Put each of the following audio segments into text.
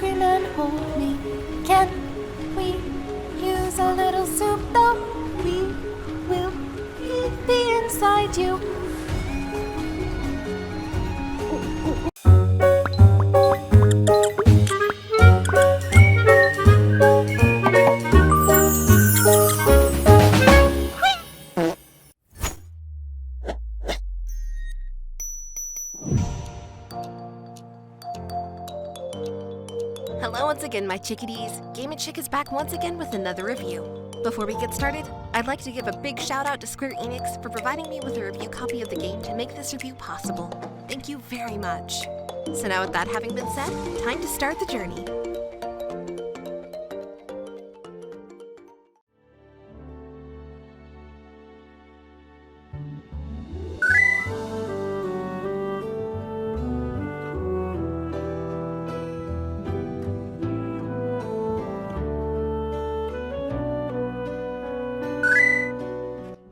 scream and hold me. Can we use a little soup though? We will be inside you. Hello once again, my chickadees. Game & Chick is back once again with another review. Before we get started, I'd like to give a big shout out to Square-Enix for providing me with a review copy of the game to make this review possible. Thank you very much. So now with that having been said, time to start the journey.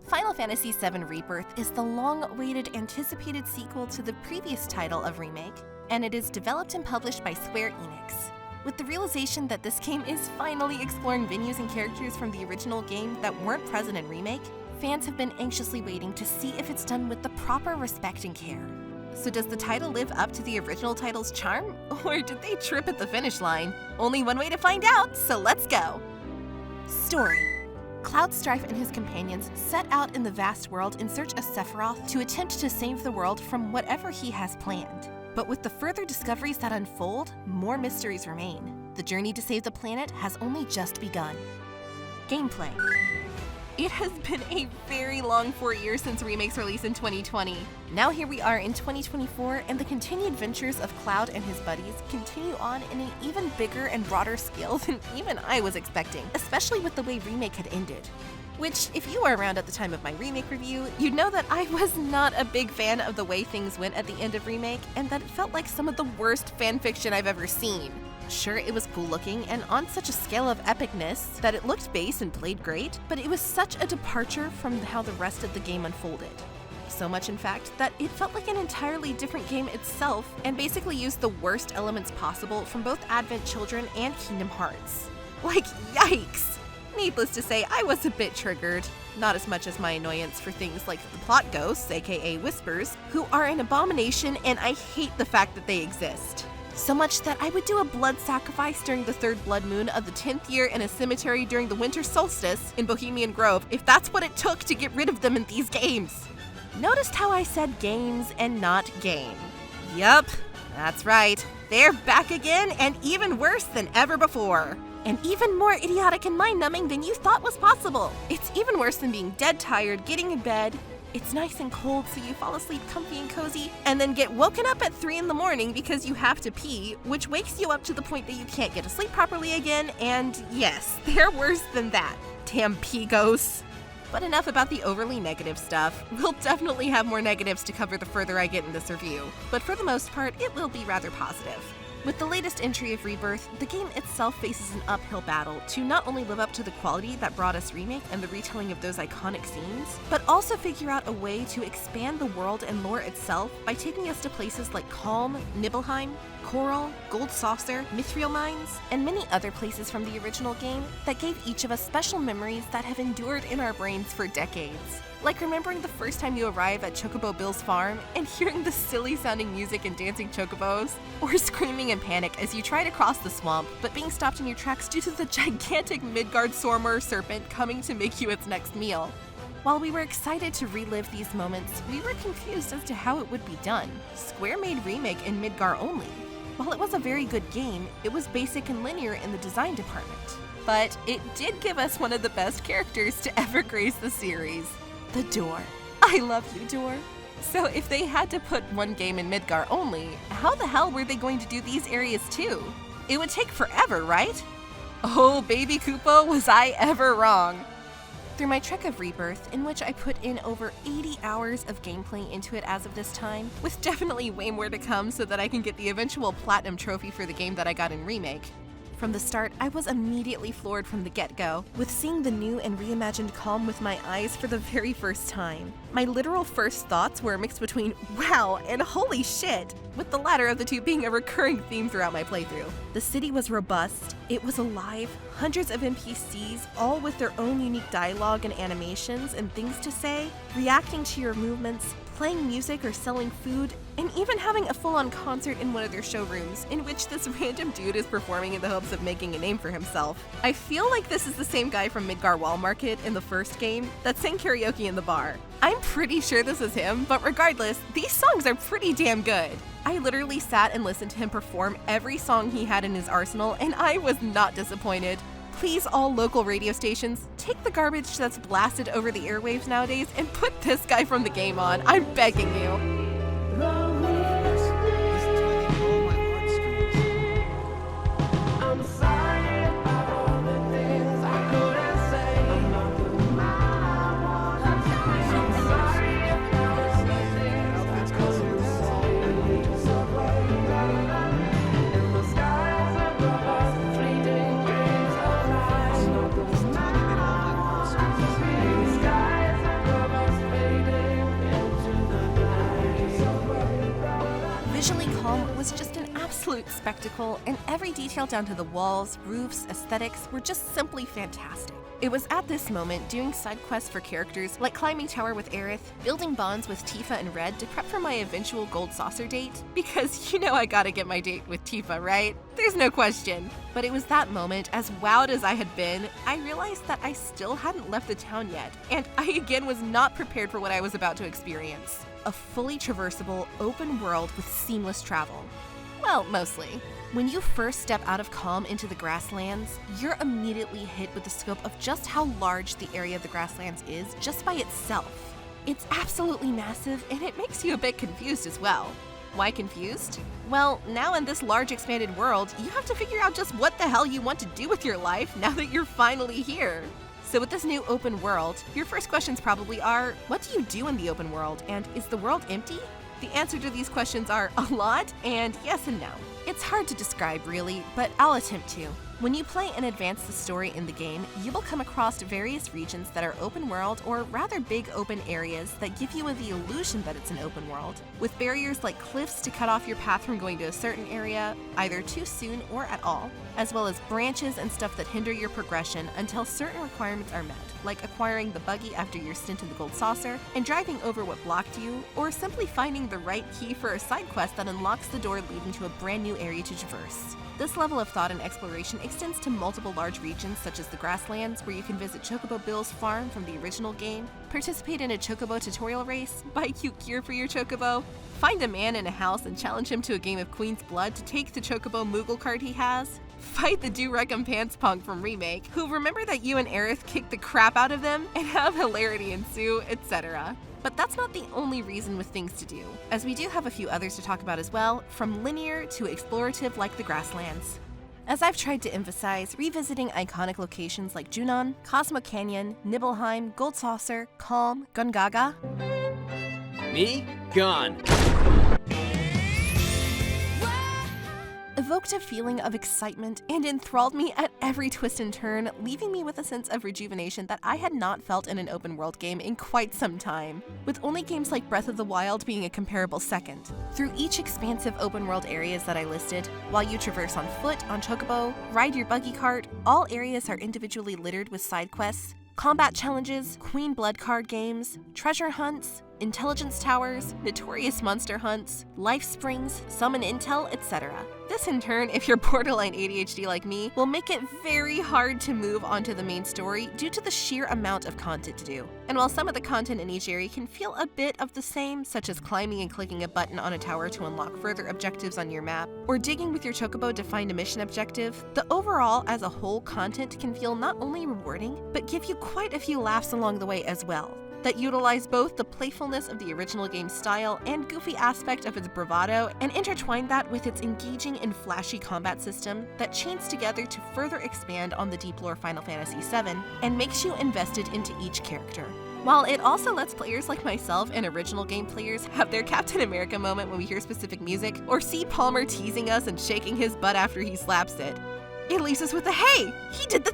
Final Fantasy VII Rebirth is the long-awaited, anticipated sequel to the previous title of Remake, and it is developed and published by Square-Enix. With the realization that this game is finally exploring venues and characters from the original game that weren't present in Remake, fans have been anxiously waiting to see if it's done with the proper respect and care. So does the title live up to the original title's charm, or did they trip at the finish line? Only one way to find out, so let's go! Story. Cloud Strife and his companions set out in the vast world in search of Sephiroth to attempt to save the world from whatever he has planned. But with the further discoveries that unfold, more mysteries remain. The journey to save the planet has only just begun. Gameplay. It has been a very long 4 years since Remake's release in 2020. Now here we are in 2024, and the continued ventures of Cloud and his buddies continue on in an even bigger and broader scale than even I was expecting, especially with the way Remake had ended. Which, if you were around at the time of my Remake review, you'd know that I was not a big fan of the way things went at the end of Remake, and that it felt like some of the worst fanfiction I've ever seen. Sure, it was cool looking and on such a scale of epicness that it looked base and played great, but it was such a departure from how the rest of the game unfolded. So much, in fact, that it felt like an entirely different game itself and basically used the worst elements possible from both Advent Children and Kingdom Hearts. Like, yikes! Needless to say, I was a bit triggered. Not as much as my annoyance for things like the plot ghosts, aka Whispers, who are an abomination and I hate the fact that they exist. So much that I would do a blood sacrifice during the third blood moon of the 10th year in a cemetery during the winter solstice in Bohemian Grove if that's what it took to get rid of them in these games. Noticed how I said games and not game? Yup, that's right. They're back again and even worse than ever before. And even more idiotic and mind-numbing than you thought was possible. It's even worse than being dead tired, getting in bed. It's nice and cold, so you fall asleep comfy and cozy, and then get woken up at 3 in the morning because you have to pee, which wakes you up to the point that you can't get to sleep properly again, and yes, they're worse than that. Damn pee ghosts. But enough about the overly negative stuff. We'll definitely have more negatives to cover the further I get in this review, but for the most part, it will be rather positive. With the latest entry of Rebirth, the game itself faces an uphill battle to not only live up to the quality that brought us Remake and the retelling of those iconic scenes, but also figure out a way to expand the world and lore itself by taking us to places like Calm, Nibelheim, Coral, Gold Saucer, Mithril Mines, and many other places from the original game that gave each of us special memories that have endured in our brains for decades. Like remembering the first time you arrive at Chocobo Bill's farm and hearing the silly sounding music and dancing chocobos, or screaming in panic as you try to cross the swamp, but being stopped in your tracks due to the gigantic Midgard Sormur serpent coming to make you its next meal. While we were excited to relive these moments, we were confused as to how it would be done. Square made Remake in Midgar only. While it was a very good game, it was basic and linear in the design department. But it did give us one of the best characters to ever grace the series. The Door. I love you, Door. So if they had to put one game in Midgar only, how the hell were they going to do these areas too? It would take forever, right? Oh, baby Koopa, was I ever wrong. Through my trek of Rebirth, in which I put in over 80 hours of gameplay into it as of this time, with definitely way more to come so that I can get the eventual Platinum trophy for the game that I got in Remake. From the start, I was immediately floored from the get-go, with seeing the new and reimagined Calm with my eyes for the very first time. My literal first thoughts were mixed between wow and holy shit, with the latter of the two being a recurring theme throughout my playthrough. The city was robust, it was alive, hundreds of NPCs, all with their own unique dialogue and animations and things to say, reacting to your movements, playing music or selling food, and even having a full-on concert in one of their showrooms, in which this random dude is performing in the hopes of making a name for himself. I feel like this is the same guy from Midgar Wall Market in the first game that sang karaoke in the bar. I'm pretty sure this is him, but regardless, these songs are pretty damn good. I literally sat and listened to him perform every song he had in his arsenal, and I was not disappointed. Please, all local radio stations, take the garbage that's blasted over the airwaves nowadays and put this guy from the game on. I'm begging you. Was just an absolute spectacle, and every detail down to the walls, roofs, aesthetics were just simply fantastic. It was at this moment doing side quests for characters like climbing tower with Aerith, building bonds with Tifa and Red to prep for my eventual gold saucer date, because you know I gotta get my date with Tifa, right? There's no question. But it was that moment, as wowed as I had been, I realized that I still hadn't left the town yet, and I again was not prepared for what I was about to experience. A fully traversable, open world with seamless travel. Well, mostly. When you first step out of Calm into the grasslands, you're immediately hit with the scope of just how large the area of the grasslands is just by itself. It's absolutely massive, and it makes you a bit confused as well. Why confused? Well, now in this large expanded world, you have to figure out just what the hell you want to do with your life now that you're finally here. So with this new open world, your first questions probably are, what do you do in the open world, and is the world empty? The answer to these questions are a lot, and yes and no. It's hard to describe really, but I'll attempt to. When you play and advance the story in the game, you will come across various regions that are open world or rather big open areas that give you the illusion that it's an open world, with barriers like cliffs to cut off your path from going to a certain area, either too soon or at all, as well as branches and stuff that hinder your progression until certain requirements are met, like acquiring the buggy after your stint in the gold saucer and driving over what blocked you, or simply finding the right key for a side quest that unlocks the door leading to a brand new area to traverse. This level of thought and exploration extends to multiple large regions such as the grasslands, where you can visit Chocobo Bill's farm from the original game, participate in a Chocobo tutorial race, buy cute gear for your Chocobo, find a man in a house and challenge him to a game of Queen's Blood to take the Chocobo Moogle card he has, fight the Do-Rag Pants punk from Remake, who remember that you and Aerith kicked the crap out of them, and have hilarity ensue, etc. But that's not the only reason with things to do, as we do have a few others to talk about as well, from linear to explorative like the grasslands. As I've tried to emphasize, revisiting iconic locations like Junon, Cosmo Canyon, Nibelheim, Gold Saucer, Calm, Gungaga. Me? Gone. Evoked a feeling of excitement and enthralled me at every twist and turn, leaving me with a sense of rejuvenation that I had not felt in an open world game in quite some time, with only games like Breath of the Wild being a comparable second. Through each expansive open world areas that I listed, while you traverse on foot, on Chocobo, ride your buggy cart, all areas are individually littered with side quests, combat challenges, Queen Blood card games, treasure hunts, intelligence towers, notorious monster hunts, life springs, summon intel, etc. This in turn, if you're borderline ADHD like me, will make it very hard to move onto the main story due to the sheer amount of content to do. And while some of the content in each area can feel a bit of the same, such as climbing and clicking a button on a tower to unlock further objectives on your map, or digging with your Chocobo to find a mission objective, the overall as a whole content can feel not only rewarding, but give you quite a few laughs along the way as well, that utilize both the playfulness of the original game's style and goofy aspect of its bravado, and intertwine that with its engaging and flashy combat system that chains together to further expand on the deep lore Final Fantasy VII and makes you invested into each character. While it also lets players like myself and original game players have their Captain America moment when we hear specific music, or see Palmer teasing us and shaking his butt after he slaps it. It leaves us with a hey, he did the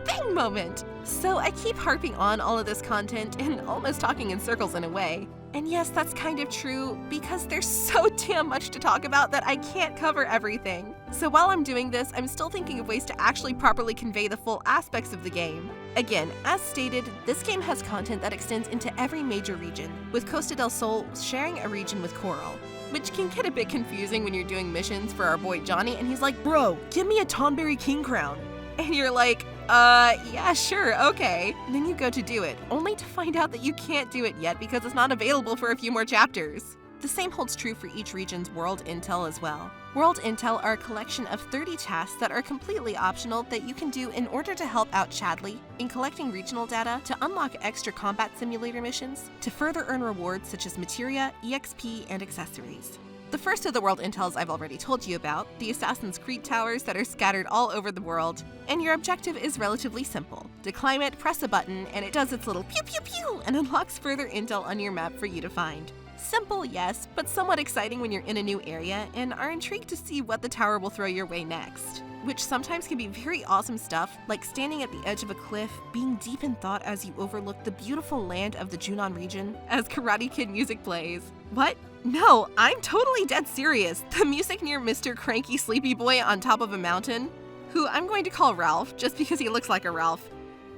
thing moment. So I keep harping on all of this content and almost talking in circles in a way. And yes, that's kind of true, because there's so damn much to talk about that I can't cover everything. So while I'm doing this, I'm still thinking of ways to actually properly convey the full aspects of the game. Again, as stated, this game has content that extends into every major region, with Costa del Sol sharing a region with Coral, which can get a bit confusing when you're doing missions for our boy Johnny and he's like, "Bro, give me a Tonberry King crown." And you're like, yeah, sure, okay. And then you go to do it, only to find out that you can't do it yet because it's not available for a few more chapters. The same holds true for each region's World Intel as well. World Intel are a collection of 30 tasks that are completely optional that you can do in order to help out Chadley in collecting regional data, to unlock extra combat simulator missions, to further earn rewards such as materia, EXP, and accessories. The first of the World Intels I've already told you about, the Assassin's Creed towers that are scattered all over the world, and your objective is relatively simple. To climb it, press a button, and it does its little pew pew pew and unlocks further intel on your map for you to find. Simple, yes, but somewhat exciting when you're in a new area and are intrigued to see what the tower will throw your way next. Which sometimes can be very awesome stuff, like standing at the edge of a cliff, being deep in thought as you overlook the beautiful land of the Junon region as Karate Kid music plays. What? No, I'm totally dead serious. The music near Mr. Cranky Sleepy Boy on top of a mountain, who I'm going to call Ralph just because he looks like a Ralph.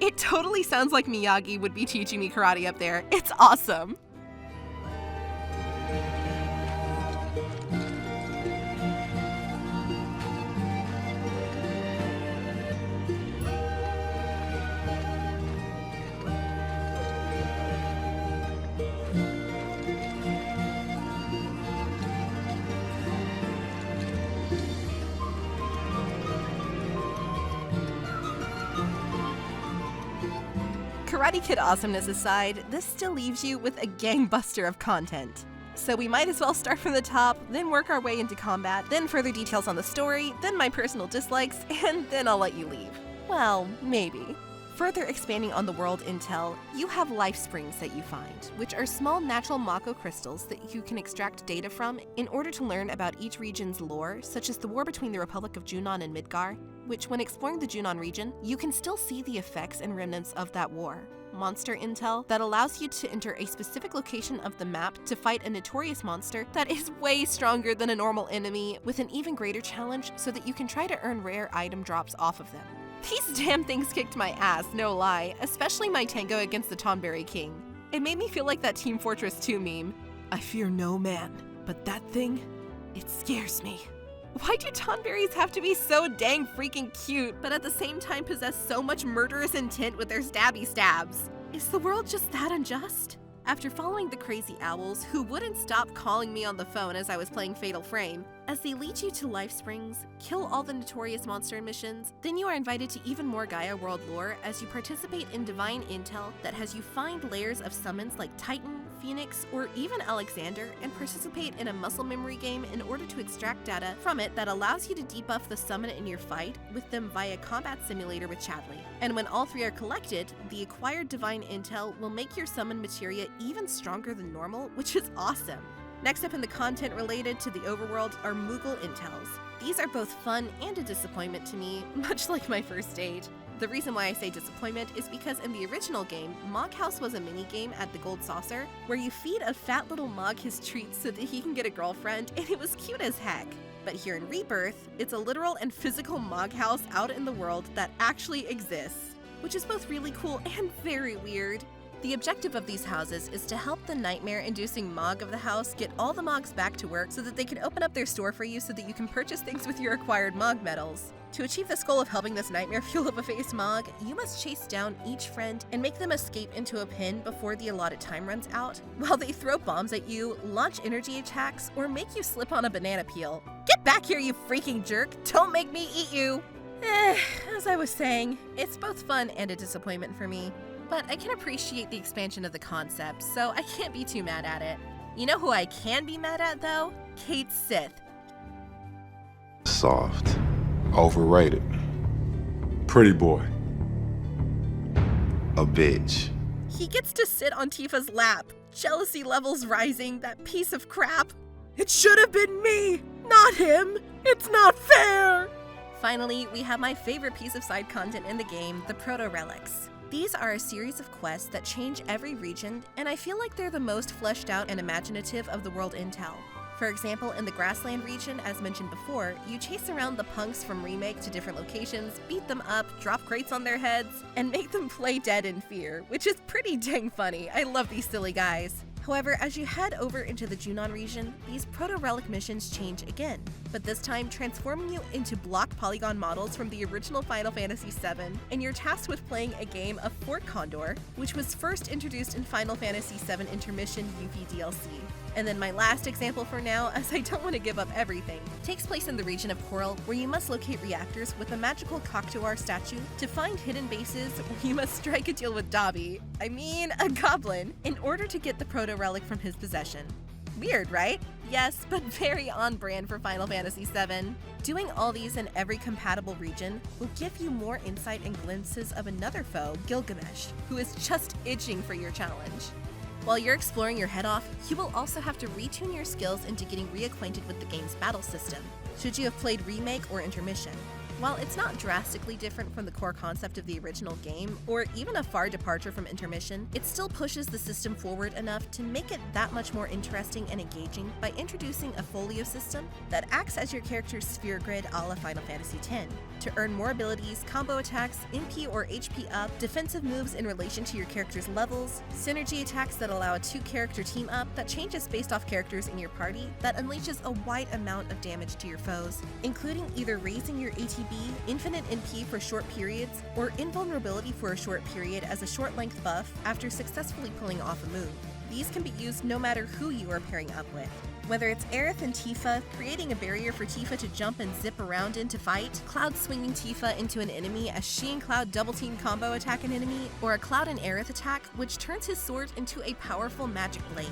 It totally sounds like Miyagi would be teaching me karate up there. It's awesome. Karate Kid awesomeness aside, this still leaves you with a gangbuster of content. So we might as well start from the top, then work our way into combat, then further details on the story, then my personal dislikes, and then I'll let you leave. Well, maybe. Further expanding on the world intel, you have life springs that you find, which are small natural Mako crystals that you can extract data from in order to learn about each region's lore, such as the war between the Republic of Junon and Midgar, which when exploring the Junon region, you can still see the effects and remnants of that war. Monster intel that allows you to enter a specific location of the map to fight a notorious monster that is way stronger than a normal enemy, with an even greater challenge so that you can try to earn rare item drops off of them. These damn things kicked my ass, no lie, especially my tango against the Tonberry King. It made me feel like that Team Fortress 2 meme. I fear no man, but that thing, it scares me. Why do Tonberries have to be so dang freaking cute, but at the same time possess so much murderous intent with their stabby stabs? Is the world just that unjust? After following the crazy owls, who wouldn't stop calling me on the phone as I was playing Fatal Frame, as they lead you to life springs, kill all the notorious monster missions, then you are invited to even more Gaia world lore as you participate in divine intel that has you find layers of summons like Titan, Phoenix, or even Alexander, and participate in a muscle memory game in order to extract data from it that allows you to debuff the summon in your fight with them via combat simulator with Chadley. And when all three are collected, the acquired divine intel will make your summon materia even stronger than normal, which is awesome. Next up in the content related to the overworld are Moogle intels. These are both fun and a disappointment to me, much like my first date. The reason why I say disappointment is because in the original game, Mog House was a minigame at the Gold Saucer, where you feed a fat little Mog his treats so that he can get a girlfriend, and it was cute as heck. But here in Rebirth, it's a literal and physical Mog House out in the world that actually exists, which is both really cool and very weird. The objective of these houses is to help the nightmare-inducing Mog of the house get all the Mogs back to work so that they can open up their store for you so that you can purchase things with your acquired Mog medals. To achieve this goal of helping this nightmare fuel of a face Mog, you must chase down each friend and make them escape into a pen before the allotted time runs out, while they throw bombs at you, launch energy attacks, or make you slip on a banana peel. Get back here, you freaking jerk! Don't make me eat you! As I was saying, it's both fun and a disappointment for me. But I can appreciate the expansion of the concept, so I can't be too mad at it. You know who I can be mad at, though? Kate Sith. Soft. Overrated. Pretty boy. A bitch. He gets to sit on Tifa's lap. Jealousy levels rising, that piece of crap. It should have been me, not him. It's not fair. Finally, we have my favorite piece of side content in the game, the Proto Relics. These are a series of quests that change every region, and I feel like they're the most fleshed out and imaginative of the world intel. For example, in the Grassland region, as mentioned before, you chase around the punks from Remake to different locations, beat them up, drop crates on their heads, and make them play dead in fear, which is pretty dang funny. I love these silly guys. However, as you head over into the Junon region, these proto-relic missions change again, but this time transforming you into block polygon models from the original Final Fantasy VII, and you're tasked with playing a game of Fort Condor, which was first introduced in Final Fantasy VII Intermission UV DLC. And then my last example for now, as I don't want to give up everything, takes place in the region of Coral, where you must locate reactors with a magical Coctuar statue to find hidden bases where you must strike a deal with Dabi, a goblin, in order to get the proto-relic from his possession. Weird, right? Yes, but very on brand for Final Fantasy VII. Doing all these in every compatible region will give you more insight and glimpses of another foe, Gilgamesh, who is just itching for your challenge. While you're exploring your head off, you will also have to retune your skills into getting reacquainted with the game's battle system, should you have played Remake or Intermission. While it's not drastically different from the core concept of the original game, or even a far departure from Intermission, it still pushes the system forward enough to make it that much more interesting and engaging by introducing a folio system that acts as your character's sphere grid a la Final Fantasy X, to earn more abilities, combo attacks, MP or HP up, defensive moves in relation to your character's levels, synergy attacks that allow a 2-character team up that changes based off characters in your party that unleashes a wide amount of damage to your foes, including either raising your ATB, infinite MP for short periods, or invulnerability for a short period as a short-length buff after successfully pulling off a move. These can be used no matter who you are pairing up with. Whether it's Aerith and Tifa, creating a barrier for Tifa to jump and zip around in to fight, Cloud swinging Tifa into an enemy as she and Cloud double-team combo attack an enemy, or a Cloud and Aerith attack which turns his sword into a powerful magic blade.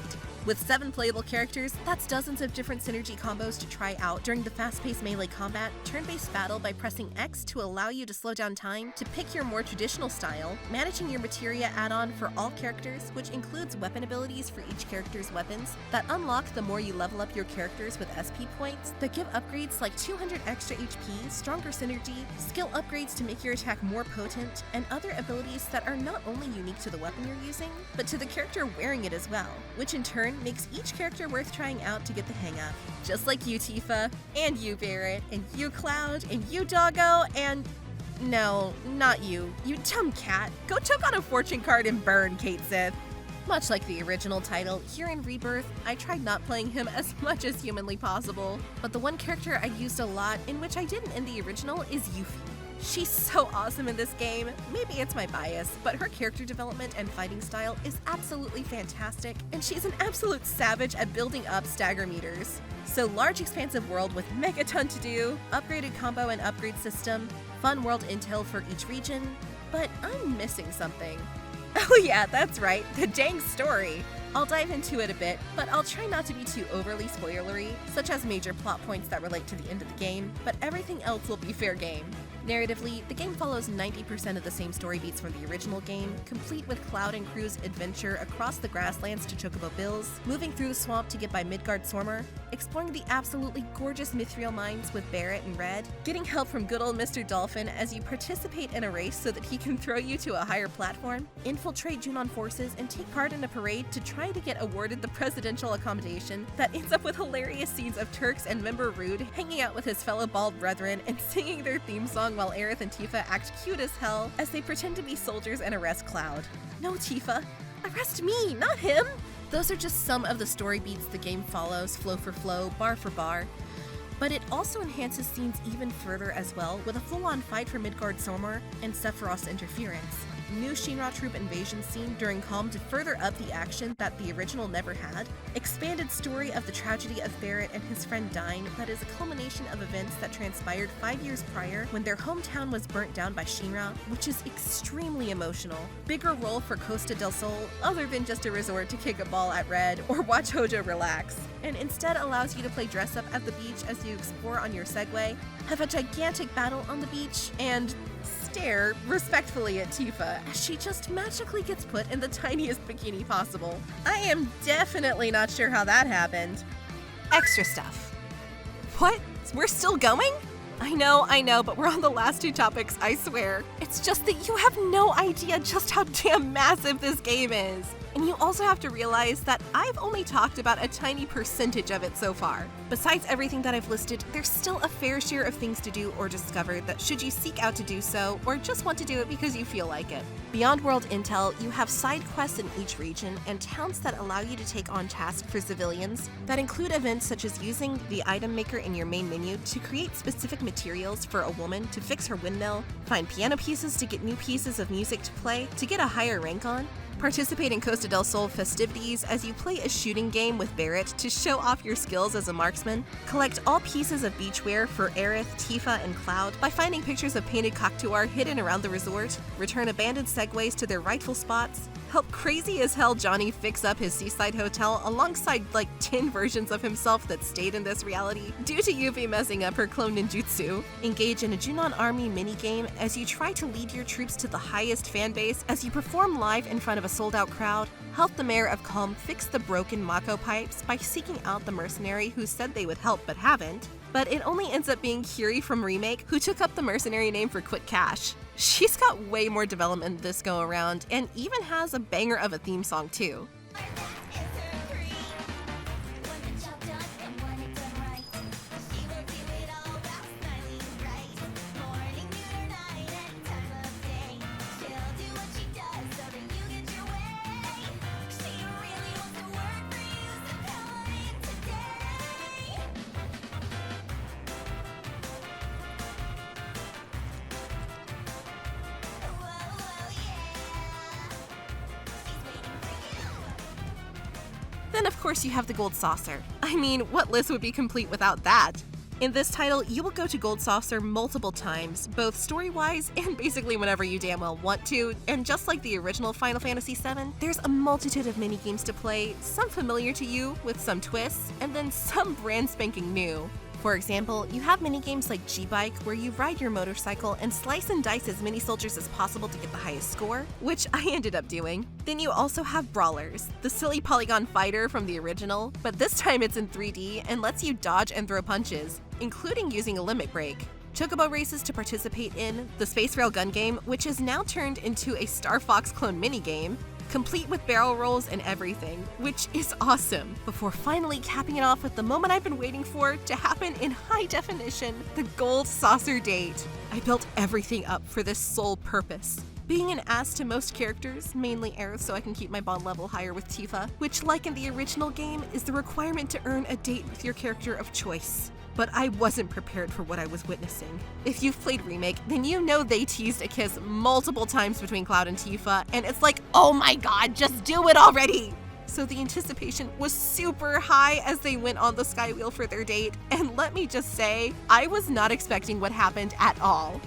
With 7 playable characters, that's dozens of different synergy combos to try out during the fast-paced melee combat, turn-based battle by pressing X to allow you to slow down time to pick your more traditional style, managing your materia add-on for all characters, which includes weapon abilities for each character's weapons that unlock the more you level up your characters with SP points, that give upgrades like 200 extra HP, stronger synergy, skill upgrades to make your attack more potent, and other abilities that are not only unique to the weapon you're using, but to the character wearing it as well, which in turn makes each character worth trying out to get the hang of. Just like you, Tifa, and you, Barrett, and you, Cloud, and you, Doggo, and... no, not you. You dumb cat. Go choke on a fortune card and burn, Kate Sith. Much like the original title, here in Rebirth, I tried not playing him as much as humanly possible, but the one character I used a lot, in which I didn't in the original, is Yuffie. She's so awesome in this game. Maybe it's my bias, but her character development and fighting style is absolutely fantastic, and she's an absolute savage at building up stagger meters. So large expansive world with megaton to do, upgraded combo and upgrade system, fun world intel for each region, but I'm missing something. Oh yeah, that's right, the dang story! I'll dive into it a bit, but I'll try not to be too overly spoilery, such as major plot points that relate to the end of the game, but everything else will be fair game. Narratively, the game follows 90% of the same story beats from the original game, complete with Cloud and crew's adventure across the grasslands to Chocobo Bills, moving through the swamp to get by Midgard-Sormer, exploring the absolutely gorgeous Mithril mines with Barrett and Red, getting help from good old Mr. Dolphin as you participate in a race so that he can throw you to a higher platform, infiltrate Junon forces, and take part in a parade to try to get awarded the presidential accommodation that ends up with hilarious scenes of Turks and member Rude hanging out with his fellow bald brethren and singing their theme song while Aerith and Tifa act cute as hell as they pretend to be soldiers and arrest Cloud. No, Tifa, arrest me, not him! Those are just some of the story beats the game follows, flow for flow, bar for bar. But it also enhances scenes even further as well, with a full-on fight for Midgard-Sormer and Sephiroth's interference. New Shinra troop invasion scene during Calm to further up the action that the original never had, expanded story of the tragedy of Barrett and his friend dying that is a culmination of events that transpired 5 years prior when their hometown was burnt down by Shinra, which is extremely emotional. Bigger role for Costa del Sol, other than just a resort to kick a ball at Red or watch Hojo relax, and instead allows you to play dress up at the beach as you explore on your Segway, have a gigantic battle on the beach, and stare respectfully at Tifa as she just magically gets put in the tiniest bikini possible. I am definitely not sure how that happened. Extra stuff. What? We're still going? I know, but we're on the last two topics, I swear. It's just that you have no idea just how damn massive this game is. And you also have to realize that I've only talked about a tiny percentage of it so far. Besides everything that I've listed, there's still a fair share of things to do or discover that should you seek out to do so, or just want to do it because you feel like it. Beyond world intel, you have side quests in each region and towns that allow you to take on tasks for civilians that include events such as using the item maker in your main menu to create specific materials for a woman to fix her windmill, find piano pieces to get new pieces of music to play to get a higher rank on, participate in Costa del Sol festivities as you play a shooting game with Barrett to show off your skills as a marksman, collect all pieces of beachwear for Aerith, Tifa, and Cloud by finding pictures of painted cactuar hidden around the resort, return abandoned segways to their rightful spots, help crazy as hell Johnny fix up his seaside hotel alongside like 10 versions of himself that stayed in this reality due to Yuffie messing up her clone ninjutsu, engage in a Junon Army minigame as you try to lead your troops to the highest fanbase as you perform live in front of a sold-out crowd, help the mayor of Calm fix the broken Mako pipes by seeking out the mercenary who said they would help but haven't, but it only ends up being Kiri from Remake who took up the mercenary name for Quick Cash. She's got way more development this go around and even has a banger of a theme song too. Then of course you have the Gold Saucer. I mean, what list would be complete without that? In this title, you will go to Gold Saucer multiple times, both story-wise and basically whenever you damn well want to, and just like the original Final Fantasy VII, there's a multitude of mini-games to play, some familiar to you with some twists, and then some brand spanking new. For example, you have minigames like G-Bike where you ride your motorcycle and slice and dice as many soldiers as possible to get the highest score, which I ended up doing. Then you also have Brawlers, the silly polygon fighter from the original, but this time it's in 3D and lets you dodge and throw punches, including using a limit break. Chocobo races to participate in, the Space Rail gun game, which is now turned into a Star Fox clone minigame, complete with barrel rolls and everything, which is awesome, before finally capping it off with the moment I've been waiting for to happen in high definition, the Gold Saucer date. I built everything up for this sole purpose. Being an ass to most characters, mainly Aerith so I can keep my bond level higher with Tifa, which like in the original game is the requirement to earn a date with your character of choice. But I wasn't prepared for what I was witnessing. If you've played Remake, then you know they teased a kiss multiple times between Cloud and Tifa, and it's like, oh my god, just do it already! So the anticipation was super high as they went on the Skywheel for their date, and let me just say, I was not expecting what happened at all.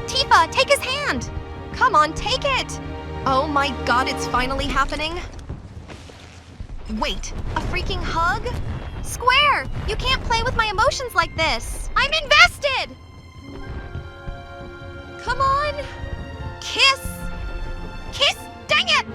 Tifa, take his hand! Come on, take it! Oh my god, it's finally happening. Wait, a freaking hug? Square, you can't play with my emotions like this. I'm invested! Come on! Kiss! Kiss! Dang it!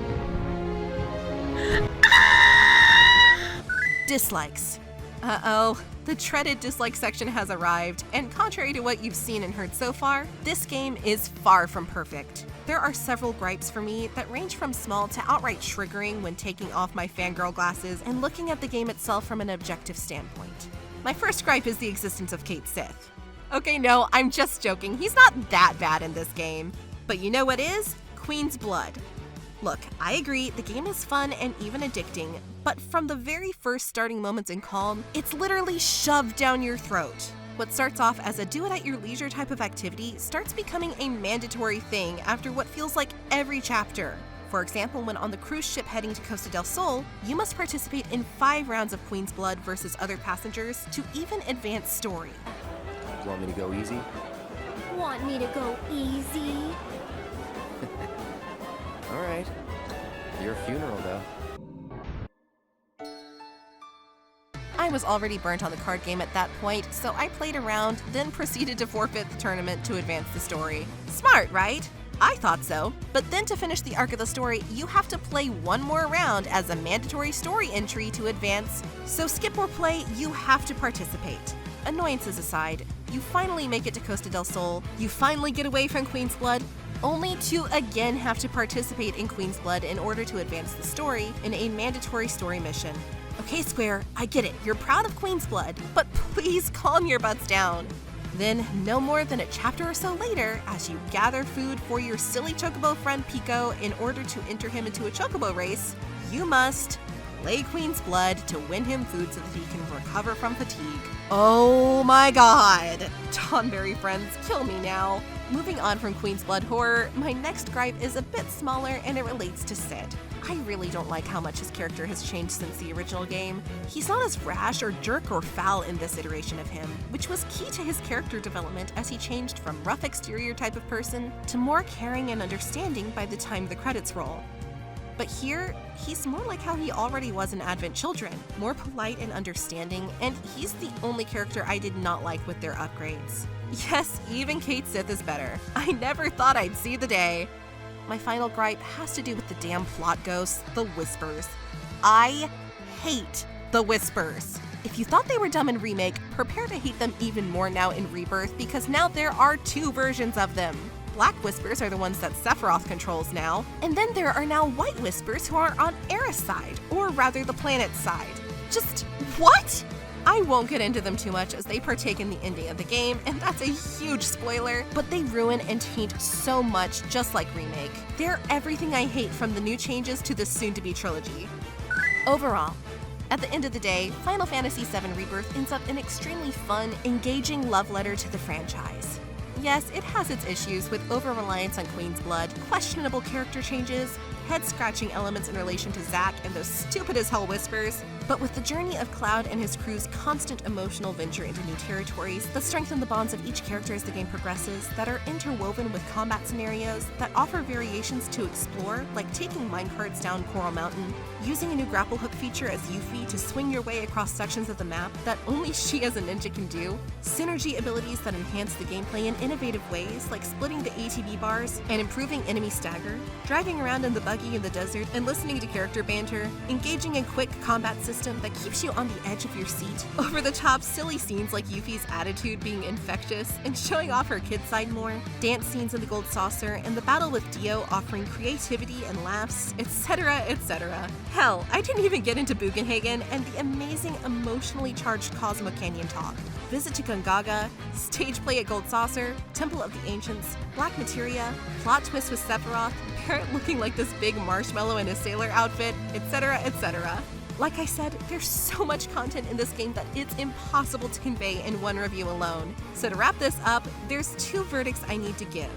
Dislikes. Uh-oh, the dreaded dislike section has arrived, and contrary to what you've seen and heard so far, this game is far from perfect. There are several gripes for me that range from small to outright triggering when taking off my fangirl glasses and looking at the game itself from an objective standpoint. My first gripe is the existence of Cait Sith. Okay, no, I'm just joking, he's not that bad in this game. But you know what is? Queen's Blood. Look, I agree, the game is fun and even addicting, but from the very first starting moments in Calm, it's literally shoved down your throat. What starts off as a do-it-at-your-leisure type of activity starts becoming a mandatory thing after what feels like every chapter. For example, when on the cruise ship heading to Costa del Sol, you must participate in 5 rounds of Queen's Blood versus other passengers to even advance story. Want me to go easy? Want me to go easy? Alright. Your funeral, though. I was already burnt on the card game at that point, so I played around, then proceeded to forfeit the tournament to advance the story. Smart, right? I thought so. But then to finish the arc of the story, you have to play one more round as a mandatory story entry to advance. So skip or play, you have to participate. Annoyances aside, you finally make it to Costa del Sol, you finally get away from Queen's Blood, only to again have to participate in Queen's Blood in order to advance the story in a mandatory story mission. Okay, Square, I get it, you're proud of Queen's Blood, but please calm your butts down. Then, no more than a chapter or so later, as you gather food for your silly chocobo friend Pico in order to enter him into a chocobo race, you must play Queen's Blood to win him food so that he can recover from fatigue. Oh my god! Tonberry friends, kill me now. Moving on from Queen's Blood horror, my next gripe is a bit smaller and it relates to Sid. I really don't like how much his character has changed since the original game. He's not as rash or jerk or foul in this iteration of him, which was key to his character development as he changed from rough exterior type of person to more caring and understanding by the time the credits roll. But here, he's more like how he already was in Advent Children, more polite and understanding, and he's the only character I did not like with their upgrades. Yes, even Kate Sith is better. I never thought I'd see the day. My final gripe has to do with the damn plot ghosts, the Whispers. I hate the Whispers. If you thought they were dumb in Remake, prepare to hate them even more now in Rebirth because now there are two versions of them. Black Whispers are the ones that Sephiroth controls now, and then there are now White Whispers who are on Aerith's side, or rather the planet's side. Just what? I won't get into them too much as they partake in the ending of the game, and that's a huge spoiler, but they ruin and taint so much just like Remake. They're everything I hate from the new changes to this soon-to-be trilogy. Overall, at the end of the day, Final Fantasy VII Rebirth ends up an extremely fun, engaging love letter to the franchise. Yes, it has its issues with over-reliance on Queen's Blood, questionable character changes, head-scratching elements in relation to Zack and those stupid-as-hell Whispers, but with the journey of Cloud and his crew's constant emotional venture into new territories that strengthen the bonds of each character as the game progresses, that are interwoven with combat scenarios that offer variations to explore, like taking minecarts down Coral Mountain, using a new grapple hook feature as Yuffie to swing your way across sections of the map that only she as a ninja can do, synergy abilities that enhance the gameplay in innovative ways, like splitting the ATB bars and improving enemy stagger, driving around in the buggy in the desert and listening to character banter, engaging in quick combat system that keeps you on the edge of your seat, over-the-top silly scenes like Yuffie's attitude being infectious and showing off her kid side more, dance scenes in the Gold Saucer, and the battle with Dio offering creativity and laughs, etc., etc. Hell, I didn't even get into Bugenhagen and the amazing emotionally charged Cosmo Canyon talk, visit to Gongaga, stage play at Gold Saucer, Temple of the Ancients, Black Materia, plot twist with Sephiroth, Barrett looking like this big marshmallow in a sailor outfit, etc., etc. Like I said, there's so much content in this game that it's impossible to convey in one review alone. So to wrap this up, there's two verdicts I need to give.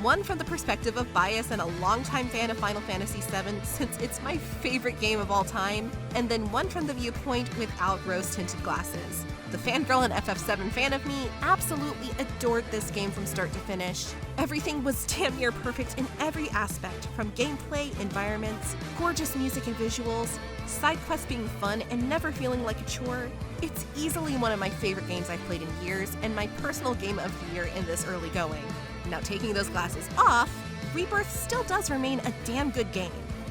One from the perspective of bias and a longtime fan of Final Fantasy VII since it's my favorite game of all time, and then one from the viewpoint without rose-tinted glasses. The fangirl and FF7 fan of me absolutely adored this game from start to finish. Everything was damn near perfect in every aspect, from gameplay, environments, gorgeous music and visuals, side quests being fun and never feeling like a chore. It's easily one of my favorite games I've played in years and my personal game of the year in this early going. Now taking those glasses off, Rebirth still does remain a damn good game.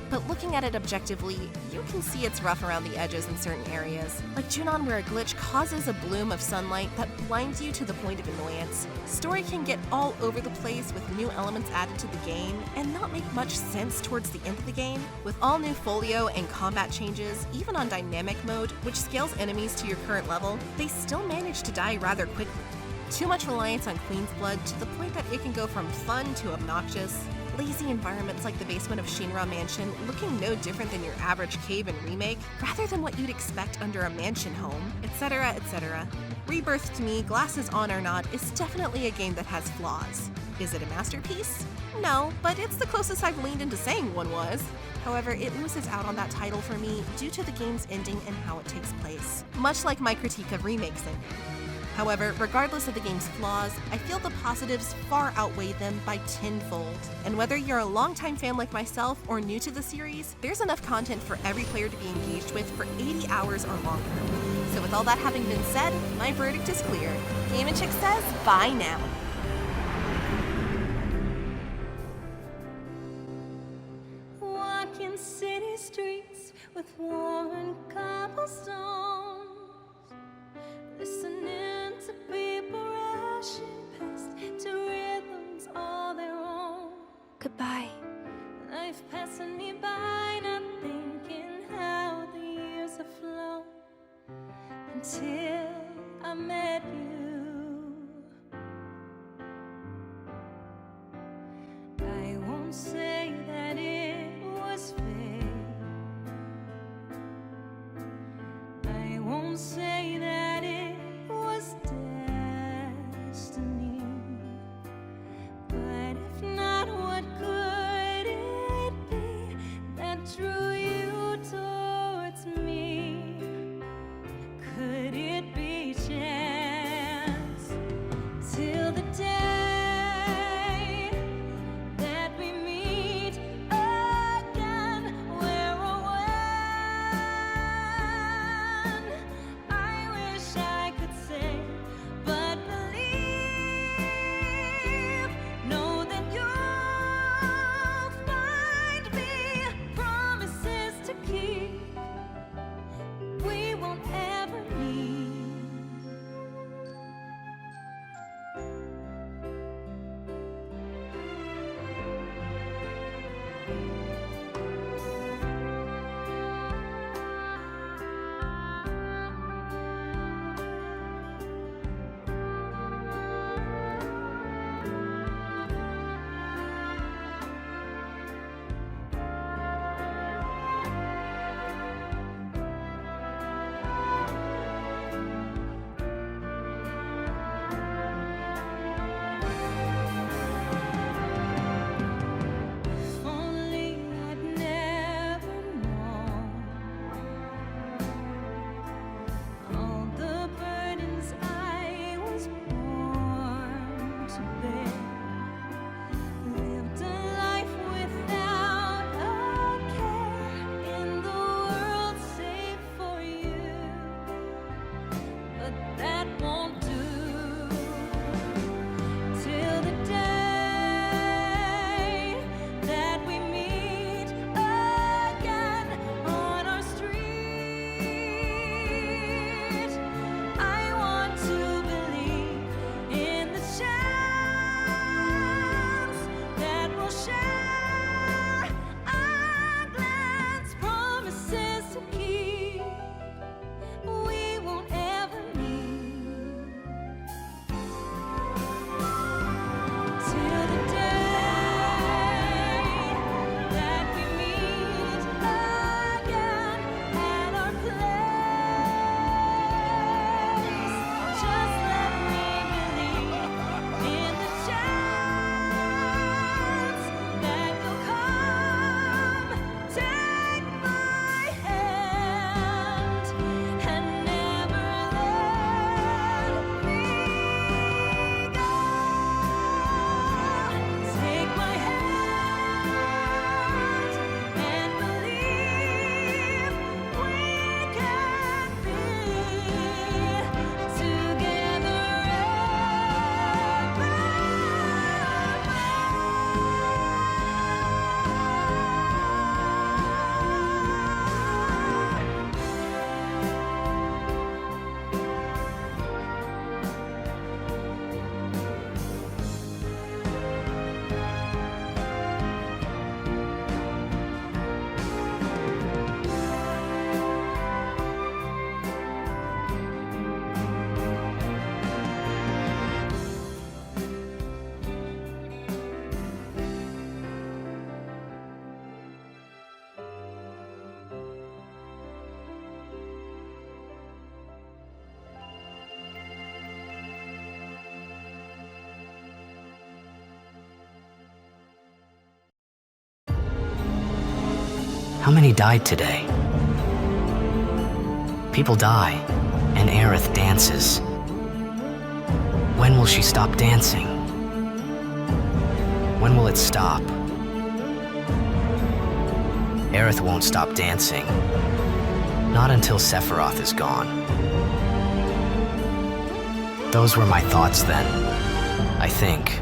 But looking at it objectively, you can see it's rough around the edges in certain areas, like Junon where a glitch causes a bloom of sunlight that blinds you to the point of annoyance. Story can get all over the place with new elements added to the game, and not make much sense towards the end of the game. With all new folio and combat changes, even on dynamic mode, which scales enemies to your current level, they still manage to die rather quickly. Too much reliance on Queen's Blood to the point that it can go from fun to obnoxious. Lazy environments like the basement of Shinra Mansion looking no different than your average cave in Remake, rather than what you'd expect under a mansion home, etc., etc. Rebirth to me, glasses on or not, is definitely a game that has flaws. Is it a masterpiece? No, but it's the closest I've leaned into saying one was. However, it loses out on that title for me due to the game's ending and how it takes place, much like my critique of Remake's ending. However, regardless of the game's flaws, I feel the positives far outweigh them by tenfold. And whether you're a longtime fan like myself or new to the series, there's enough content for every player to be engaged with for 80 hours or longer. So with all that having been said, my verdict is clear. Game & Chick says, bye now. worn cobblestones, listening to people rushing past to rhythms all their own. Goodbye. Life passing me by, not thinking how the years have flown until I met you. I won't say that it was fate. I won't say that it was destiny. But if not, what could it be that drew you towards me? Could it be chance? Till the day that we meet again, where or when, I wish I could say, but believe, know that you'll find me, promises to keep, we won't ever need. If only I'd never known all the burdens I was born to bear. Lived a life without a care in the world save for you, but that won't do. Till the day that we meet again on our street, I want to believe in the chance that we'll share a glance, promises to keep, we won't ever need. Till the day that we meet again at our place, just let me believe in the chance that you'll come, take my hand, and never let me go. Take my hand and believe we can be together How many died today? People die, and Aerith dances. When will she stop dancing? When will it stop? Aerith won't stop dancing. Not until Sephiroth is gone. Those were my thoughts then, I think.